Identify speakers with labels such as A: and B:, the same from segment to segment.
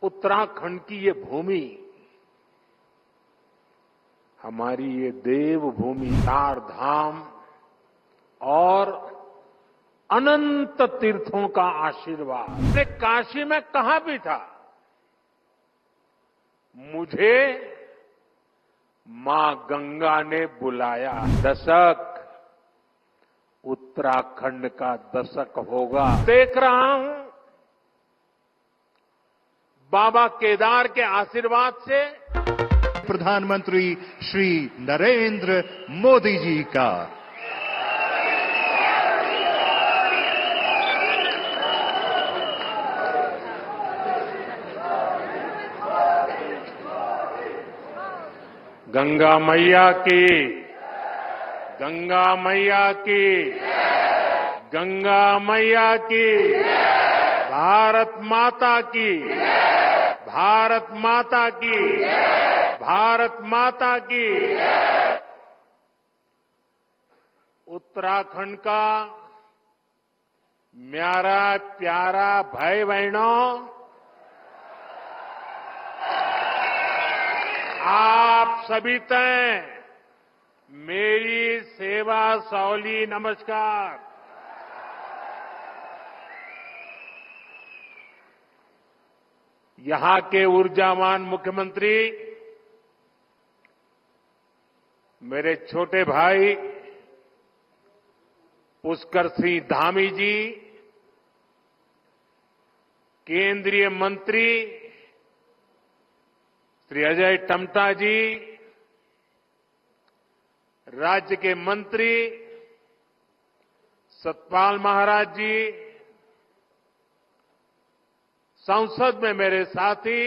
A: उत्तराखंड की ये भूमि हमारी ये देवभूमि, चार धाम और अनंत तीर्थों का आशीर्वाद। मैं काशी में कहा भी था, मुझे मां गंगा ने बुलाया। दशक उत्तराखंड का दशक होगा। देख रहा हूं बाबा केदार के आशीर्वाद से
B: प्रधानमंत्री श्री नरेंद्र मोदी जी का
A: गंगा मैया की, गंगा मैया की, गंगा मैया की, भारत माता की, भारत माता की, भारत माता की। उत्तराखंड का म्यारा प्यारा भाई बहनों, आप सभी तय मेरी सेवा सौली नमस्कार। यहां के ऊर्जावान मुख्यमंत्री मेरे छोटे भाई पुष्कर सिंह धामी जी, केंद्रीय मंत्री श्री अजय टम्टा जी, राज्य के मंत्री सतपाल महाराज जी, संसद में मेरे साथी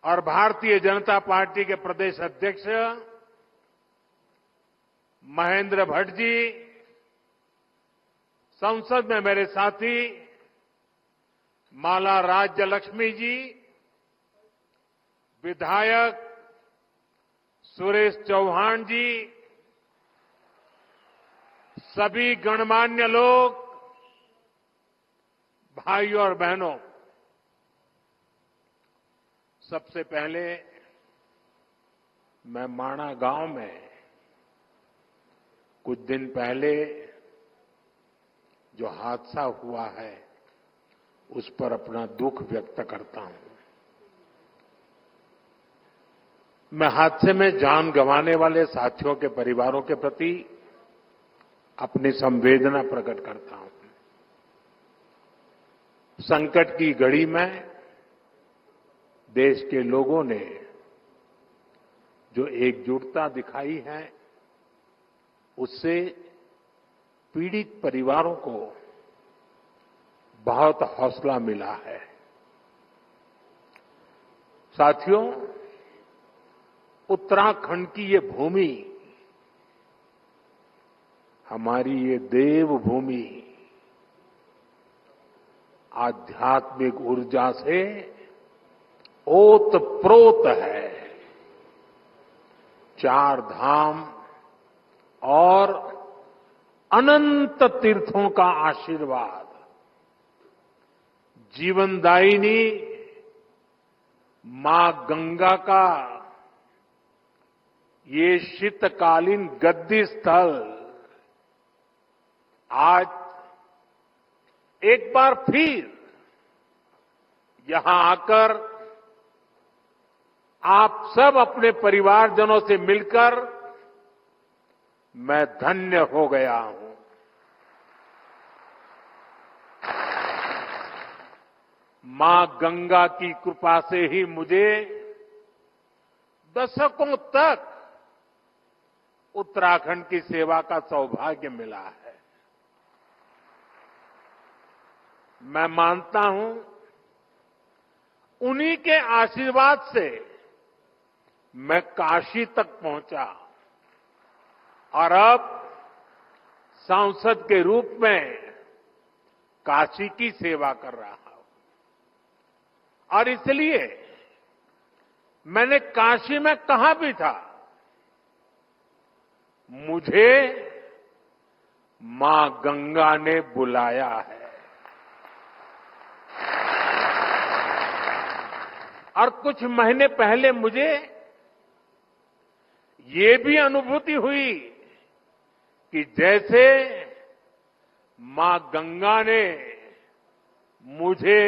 A: और भारतीय जनता पार्टी के प्रदेश अध्यक्ष महेंद्र भट्ट जी, संसद में मेरे साथी माला राज्य लक्ष्मी जी, विधायक सुरेश चौहान जी, सभी गणमान्य लोग, भाइयों और बहनों, सबसे पहले मैं माणा गांव में कुछ दिन पहले जो हादसा हुआ है उस पर अपना दुख व्यक्त करता हूं। मैं हादसे में जान गंवाने वाले साथियों के परिवारों के प्रति अपनी संवेदना प्रकट करता हूं। संकट की घड़ी में देश के लोगों ने जो एकजुटता दिखाई है उससे पीड़ित परिवारों को बहुत हौसला मिला है। साथियों, उत्तराखंड की ये भूमि हमारी ये देवभूमि आध्यात्मिक ऊर्जा से ओतप्रोत है। चार धाम और अनंत तीर्थों का आशीर्वाद, जीवनदायिनी मां गंगा का ये शीतकालीन गद्दी स्थल आज एक बार फिर यहां आकर आप सब अपने परिवारजनों से मिलकर मैं धन्य हो गया हूं। मां गंगा की कृपा से ही मुझे दशकों तक उत्तराखंड की सेवा का सौभाग्य मिला है। मैं मानता हूं उन्हीं के आशीर्वाद से मैं काशी तक पहुंचा और अब सांसद के रूप में काशी की सेवा कर रहा हूं। और इसलिए मैंने काशी में कहा भी था, मुझे मां गंगा ने बुलाया है। और कुछ महीने पहले मुझे ये भी अनुभूति हुई कि जैसे मां गंगा ने मुझे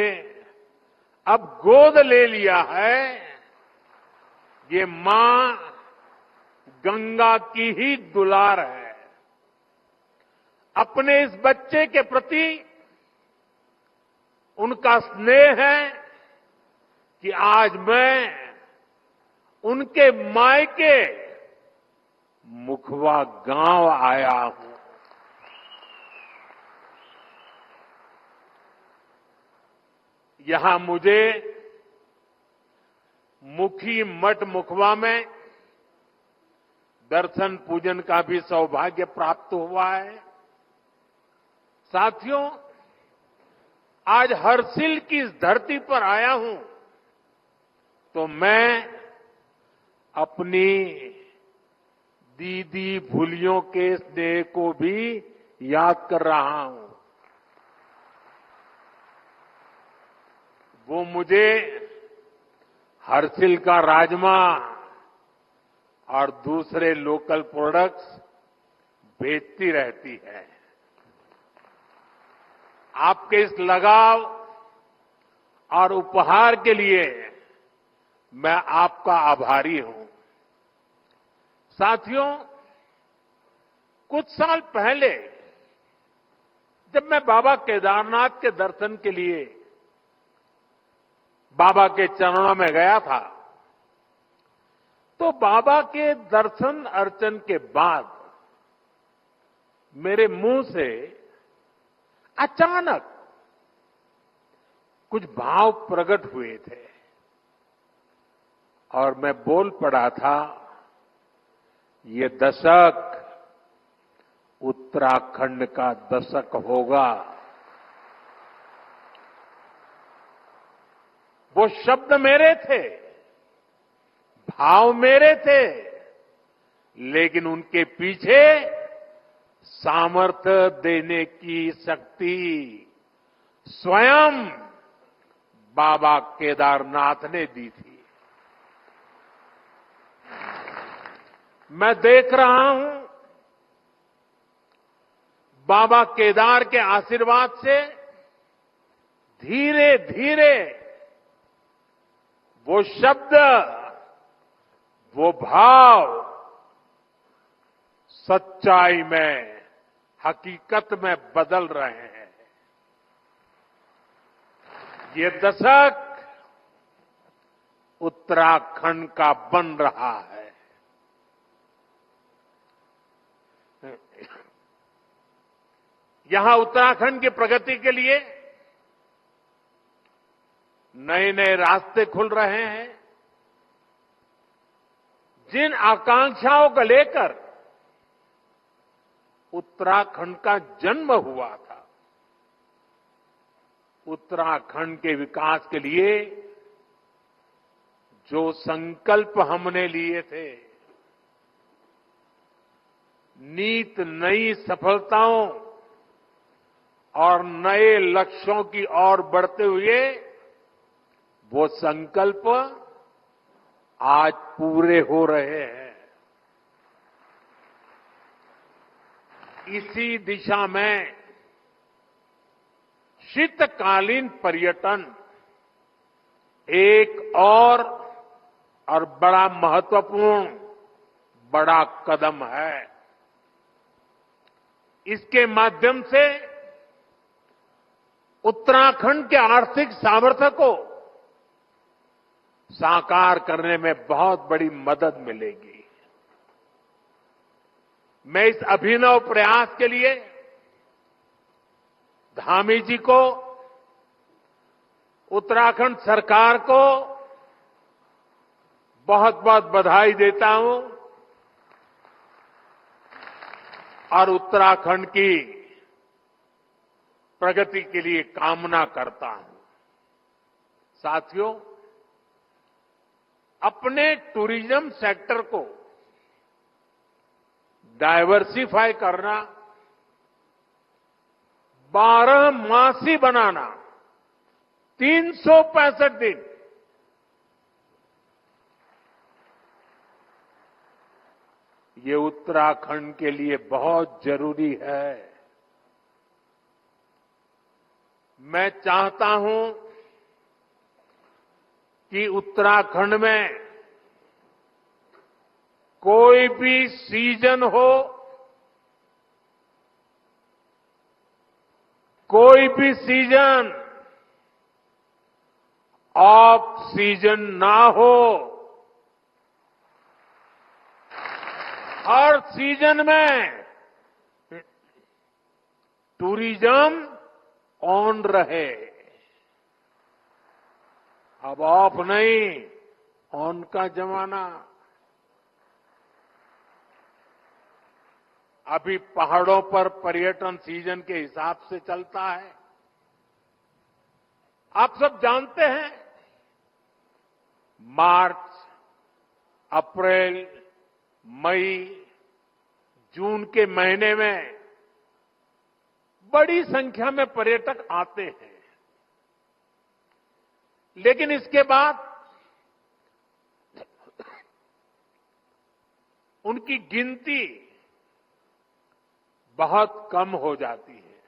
A: अब गोद ले लिया है, ये मां गंगा की ही दुलार है। अपने इस बच्चे के प्रति उनका स्नेह है कि आज मैं उनके मायके मुखवा गांव आया हूं। यहां मुझे मुखी मठ मुखवा में दर्शन पूजन का भी सौभाग्य प्राप्त हुआ है। साथियों, आज हर्षिल की इस धरती पर आया हूं तो मैं अपनी दीदी भूलियों के स्नेह को भी याद कर रहा हूं। वो मुझे हर्षिल का राजमा और दूसरे लोकल प्रोडक्ट्स भेजती रहती है। आपके इस लगाव और उपहार के लिए मैं आपका आभारी हूं। साथियों, कुछ साल पहले जब मैं बाबा केदारनाथ के दर्शन के लिए बाबा के चरणों में गया था, तो बाबा के दर्शन अर्चन के बाद मेरे मुंह से अचानक कुछ भाव प्रकट हुए थे और मैं बोल पड़ा था, ये दशक उत्तराखंड का दशक होगा। वो शब्द मेरे थे, भाव मेरे थे, लेकिन उनके पीछे सामर्थ्य देने की शक्ति स्वयं बाबा केदारनाथ ने दी थी। मैं देख रहा हूं बाबा केदार के आशीर्वाद से धीरे धीरे वो शब्द, वो भाव सच्चाई में, हकीकत में बदल रहे हैं। ये दशक उत्तराखंड का बन रहा है। यहां उत्तराखंड की प्रगति के लिए नए नए रास्ते खुल रहे हैं। जिन आकांक्षाओं को लेकर उत्तराखंड का जन्म हुआ था, उत्तराखंड के विकास के लिए जो संकल्प हमने लिए थे, नीत नई सफलताओं और नए लक्ष्यों की ओर बढ़ते हुए वो संकल्प आज पूरे हो रहे हैं। इसी दिशा में शीतकालीन पर्यटन एक और बड़ा महत्वपूर्ण बड़ा कदम है। इसके माध्यम से उत्तराखंड के आर्थिक सामर्थ्य को साकार करने में बहुत बड़ी मदद मिलेगी। मैं इस अभिनव प्रयास के लिए धामी जी को, उत्तराखंड सरकार को बहुत बहुत बधाई देता हूं और उत्तराखंड की प्रगति के लिए कामना करता हूं। साथियों, अपने टूरिज्म सेक्टर को डायवर्सिफाई करना, 12 मासी बनाना, 365 दिन ये उत्तराखंड के लिए बहुत जरूरी है। मैं चाहता हूं कि उत्तराखंड में कोई भी सीजन हो, कोई भी सीजन ऑफ सीजन ना हो। हर सीजन में टूरिज्म ऑन रहे। अब ऑफ नहीं, ऑन का जमाना। अभी पहाड़ों पर पर्यटन सीजन के हिसाब से चलता है। आप सब जानते हैं, मार्च, अप्रैल, मई, जून के महीने में बड़ी संख्या में पर्यटक आते हैं। लेकिन इसके बाद उनकी गिनती बहुत कम हो जाती है।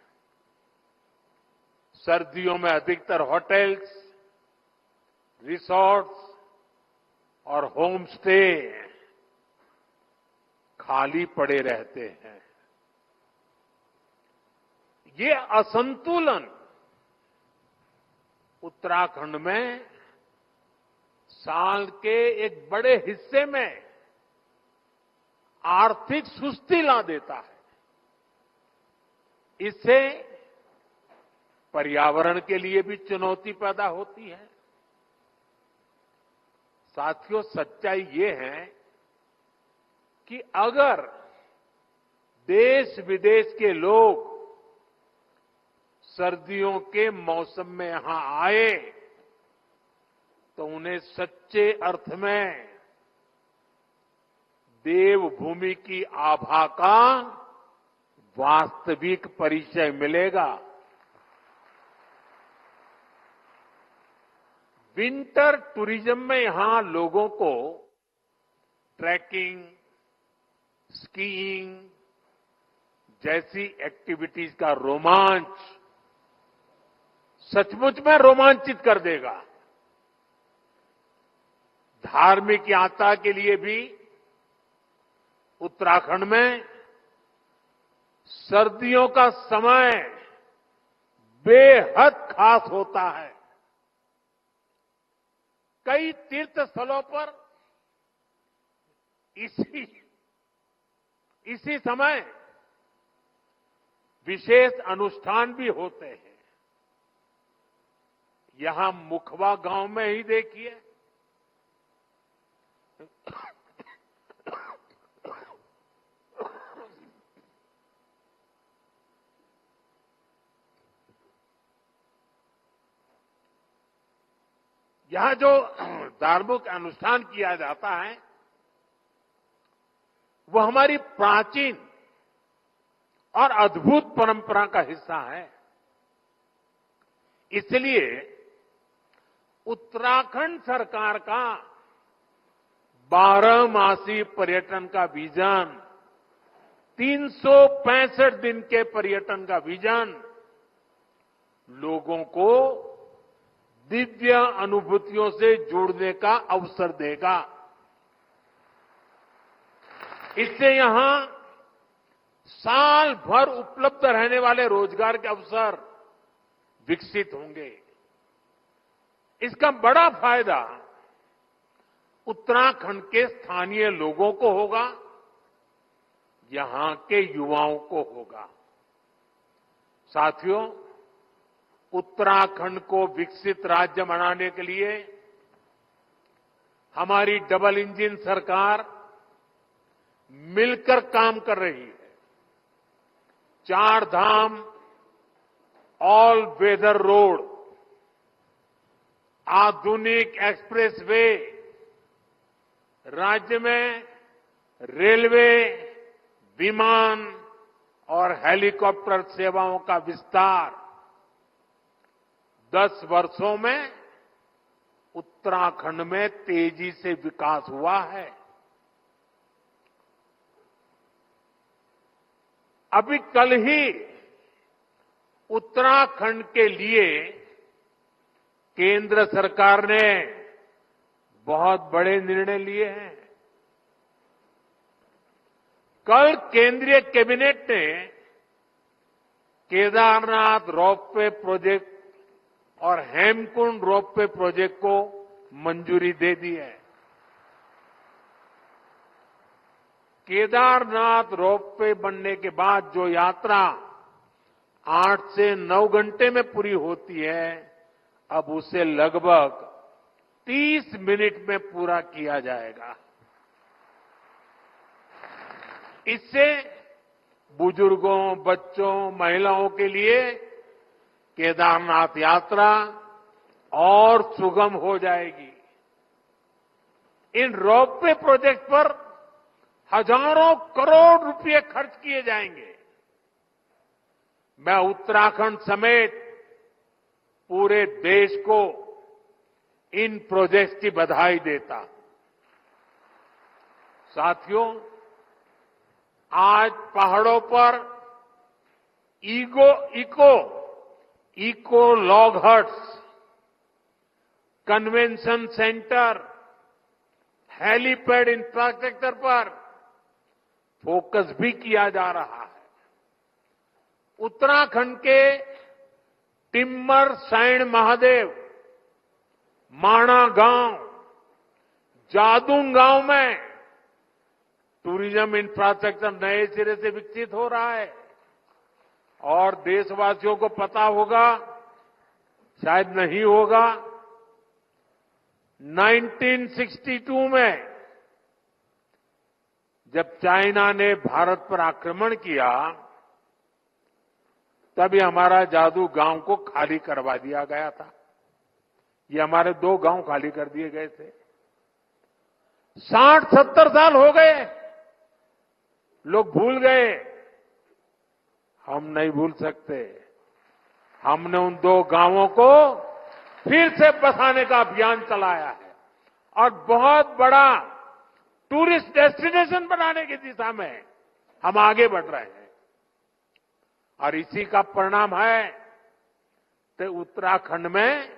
A: सर्दियों में अधिकतर होटल्स, रिसोर्ट्स और होम स्टे खाली पड़े रहते हैं। ये असंतुलन उत्तराखंड में साल के एक बड़े हिस्से में आर्थिक सुस्ती ला देता है। इससे पर्यावरण के लिए भी चुनौती पैदा होती है। साथियों, सच्चाई ये है कि अगर देश विदेश के लोग सर्दियों के मौसम में यहां आए तो उन्हें सच्चे अर्थ में देवभूमि की आभा का वास्तविक परिचय मिलेगा। विंटर टूरिज्म में यहां लोगों को ट्रैकिंग, स्कीइंग जैसी एक्टिविटीज का रोमांच सचमुच में रोमांचित कर देगा। धार्मिक यात्रा के लिए भी उत्तराखंड में सर्दियों का समय बेहद खास होता है। कई तीर्थ स्थलों पर इसी समय विशेष अनुष्ठान भी होते हैं। यहां मुखवा गांव में ही देखिए, यहां जो धार्मिक अनुष्ठान किया जाता है वो हमारी प्राचीन और अद्भुत परंपरा का हिस्सा है। इसलिए उत्तराखंड सरकार का 12 मासी पर्यटन का विजन, 365 दिन के पर्यटन का विजन लोगों को दिव्य अनुभूतियों से जुड़ने का अवसर देगा। इससे यहां साल भर उपलब्ध रहने वाले रोजगार के अवसर विकसित होंगे। इसका बड़ा फायदा उत्तराखंड के स्थानीय लोगों को होगा, यहां के युवाओं को होगा। साथियों, उत्तराखंड को विकसित राज्य बनाने के लिए हमारी डबल इंजन सरकार मिलकर काम कर रही है। 4 धाम ऑल वेदर रोड, आधुनिक एक्सप्रेस वे, राज्य में रेलवे, विमान और हेलीकॉप्टर सेवाओं का विस्तार 10 वर्षों में उत्तराखंड में तेजी से विकास हुआ है। अभी कल ही उत्तराखंड के लिए केंद्र सरकार ने बहुत बड़े निर्णय लिए हैं। कल केंद्रीय कैबिनेट ने केदारनाथ रोपवे प्रोजेक्ट और हेमकुंड रोपवे प्रोजेक्ट को मंजूरी दे दी है। केदारनाथ रोपवे बनने के बाद जो यात्रा 8 से 9 घंटे में पूरी होती है, अब उसे लगभग 30 मिनट में पूरा किया जाएगा। इससे बुजुर्गों, बच्चों, महिलाओं के लिए केदारनाथ यात्रा और सुगम हो जाएगी। इन रोपवे प्रोजेक्ट पर हजारों करोड़ रुपए खर्च किए जाएंगे। मैं उत्तराखंड समेत पूरे देश को इन प्रोजेक्ट्स की बधाई देता हूं। साथियों, आज पहाड़ों पर eco log huts, convention center, helipad infrastructure पर फोकस भी किया जा रहा है। उत्तराखंड के टिम्मर सैण महादेव, माणा गांव, जादून गांव में टूरिज्म इंफ्रास्ट्रक्चर नए सिरे से विकसित हो रहा है। और देशवासियों को पता होगा, शायद नहीं होगा, 1962 में जब चाइना ने भारत पर आक्रमण किया, तभी हमारा जादू गांव को खाली करवा दिया गया था। ये हमारे 2 गांव खाली कर दिए गए थे। 60-70 साल हो गए, लोग भूल गए। हम नहीं भूल सकते। हमने उन 2 गांवों को फिर से बसाने का अभियान चलाया है और बहुत बड़ा टूरिस्ट डेस्टिनेशन बनाने की दिशा में हम आगे बढ़ रहे हैं। और इसी का परिणाम है कि उत्तराखंड में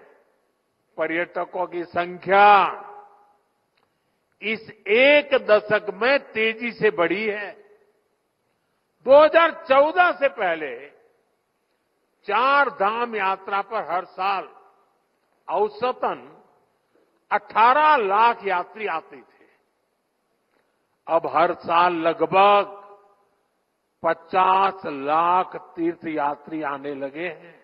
A: पर्यटकों की संख्या इस 1 दशक में तेजी से बढ़ी है। 2014 से पहले 4 धाम यात्रा पर हर साल औसतन 18 लाख यात्री आते थे। अब हर साल लगभग 50 लाख तीर्थयात्री आने लगे हैं।